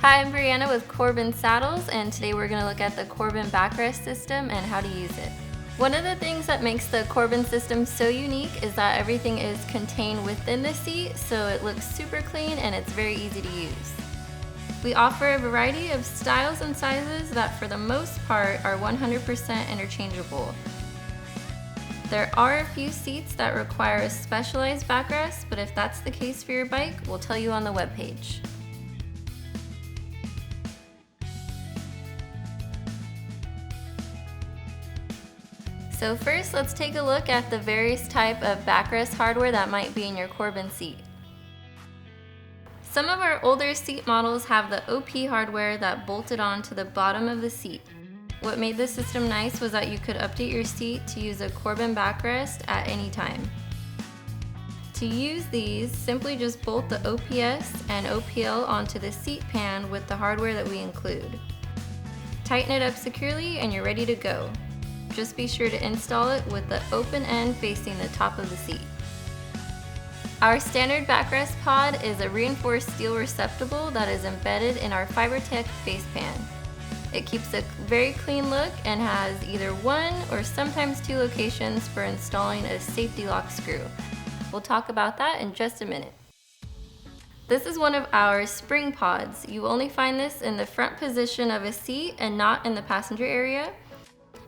Hi, I'm Brianna with Corbin Saddles, and today we're going to look at the Corbin backrest system and how to use it. One of the things that makes the Corbin system so unique is that everything is contained within the seat, so it looks super clean and it's very easy to use. We offer a variety of styles and sizes that for the most part are 100% interchangeable. There are a few seats that require a specialized backrest, but if that's the case for your bike, we'll tell you on the webpage. So first, let's take a look at the various type of backrest hardware that might be in your Corbin seat. Some of our older seat models have the OP hardware that bolted onto the bottom of the seat. What made this system nice was that you could update your seat to use a Corbin backrest at any time. To use these, simply just bolt the OPS and OPL onto the seat pan with the hardware that we include. Tighten it up securely and you're ready to go. Just be sure to install it with the open end facing the top of the seat. Our standard backrest pod is a reinforced steel receptacle that is embedded in our FiberTech face pan. It keeps a very clean look and has either one or sometimes two locations for installing a safety lock screw. We'll talk about that in just a minute. This is one of our spring pods. You only find this in the front position of a seat and not in the passenger area.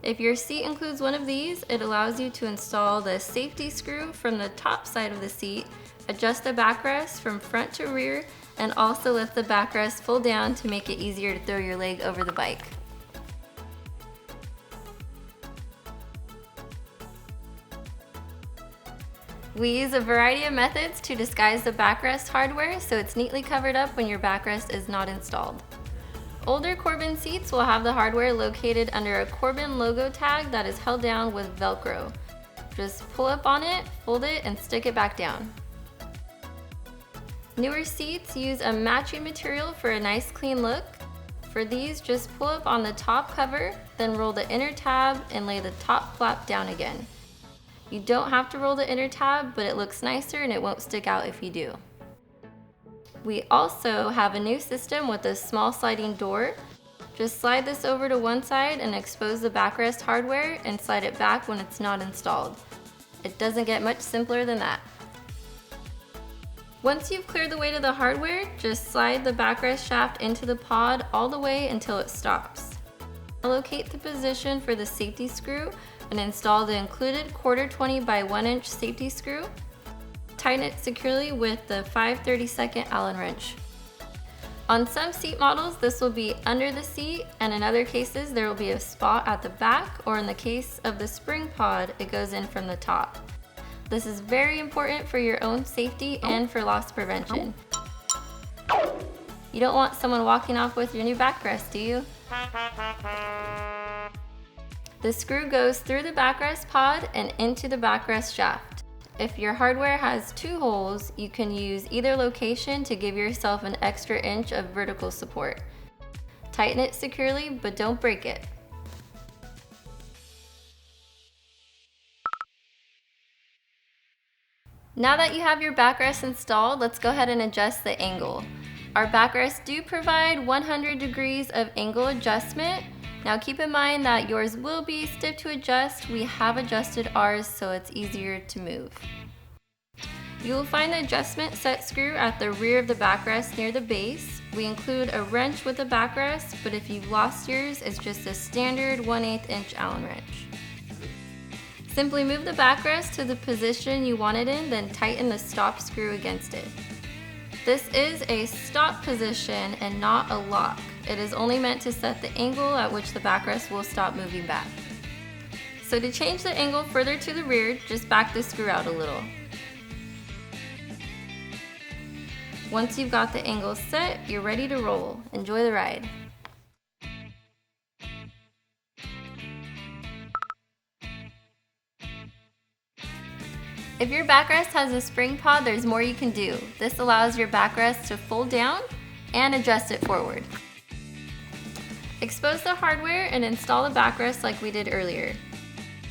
If your seat includes one of these, it allows you to install the safety screw from the top side of the seat, adjust the backrest from front to rear, and also lift the backrest full down to make it easier to throw your leg over the bike. We use a variety of methods to disguise the backrest hardware so it's neatly covered up when your backrest is not installed. Older Corbin seats will have the hardware located under a Corbin logo tag that is held down with Velcro. Just pull up on it, fold it, and stick it back down. Newer seats use a matching material for a nice clean look. For these, just pull up on the top cover, then roll the inner tab and lay the top flap down again. You don't have to roll the inner tab, but it looks nicer and it won't stick out if you do. We also have a new system with a small sliding door. Just slide this over to one side and expose the backrest hardware and slide it back when it's not installed. It doesn't get much simpler than that. Once you've cleared the weight of the hardware, just slide the backrest shaft into the pod all the way until it stops. Locate the position for the safety screw and install the included 1/4 by 1 inch safety screw. Tighten it securely with the 5/32 Allen wrench. On some seat models, this will be under the seat, and in other cases, there will be a spot at the back, or in the case of the spring pod, it goes in from the top. This is very important for your own safety and for loss prevention. You don't want someone walking off with your new backrest, do you? The screw goes through the backrest pod and into the backrest shaft. If your hardware has 2 holes, you can use either location to give yourself an extra inch of vertical support. Tighten it securely, but don't break it. Now that you have your backrest installed, let's go ahead and adjust the angle. Our backrests do provide 100 degrees of angle adjustment. Now keep in mind that yours will be stiff to adjust. We have adjusted ours so it's easier to move. You will find the adjustment set screw at the rear of the backrest near the base. We include a wrench with the backrest, but if you've lost yours, it's just a standard 1/8 inch Allen wrench. Simply move the backrest to the position you want it in, then tighten the stop screw against it. This is a stop position and not a lock. It is only meant to set the angle at which the backrest will stop moving back. So to change the angle further to the rear, just back the screw out a little. Once you've got the angle set, you're ready to roll. Enjoy the ride. If your backrest has a spring pod, there's more you can do. This allows your backrest to fold down and adjust it forward. Expose the hardware and install the backrest like we did earlier.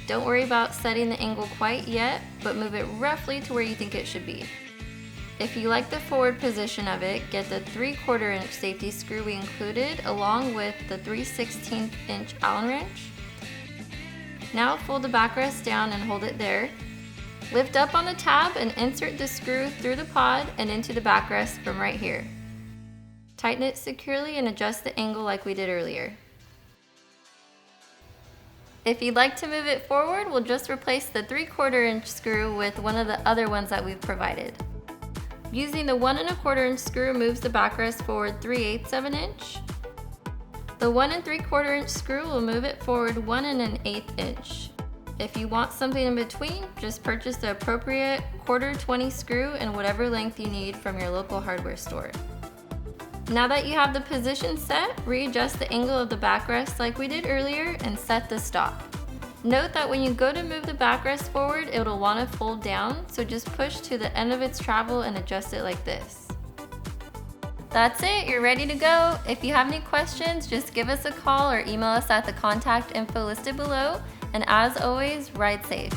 Don't worry about setting the angle quite yet, but move it roughly to where you think it should be. If you like the forward position of it, get the 3/4 inch safety screw we included along with the 3/16 inch Allen wrench. Now fold the backrest down and hold it there. Lift up on the tab and insert the screw through the pod and into the backrest from right here. Tighten it securely and adjust the angle like we did earlier. If you'd like to move it forward, we'll just replace the 3/4 inch screw with one of the other ones that we've provided. Using the 1 1/4 inch screw moves the backrest forward 3/8 of an inch. The 1 3/4 inch screw will move it forward 1 1/8 inch. If you want something in between, just purchase the appropriate 1/4 20 screw in whatever length you need from your local hardware store. Now that you have the position set, readjust the angle of the backrest like we did earlier and set the stop. Note that when you go to move the backrest forward, it'll want to fold down, so just push to the end of its travel and adjust it like this. That's it, you're ready to go. If you have any questions, just give us a call or email us at the contact info listed below. And as always, ride safe.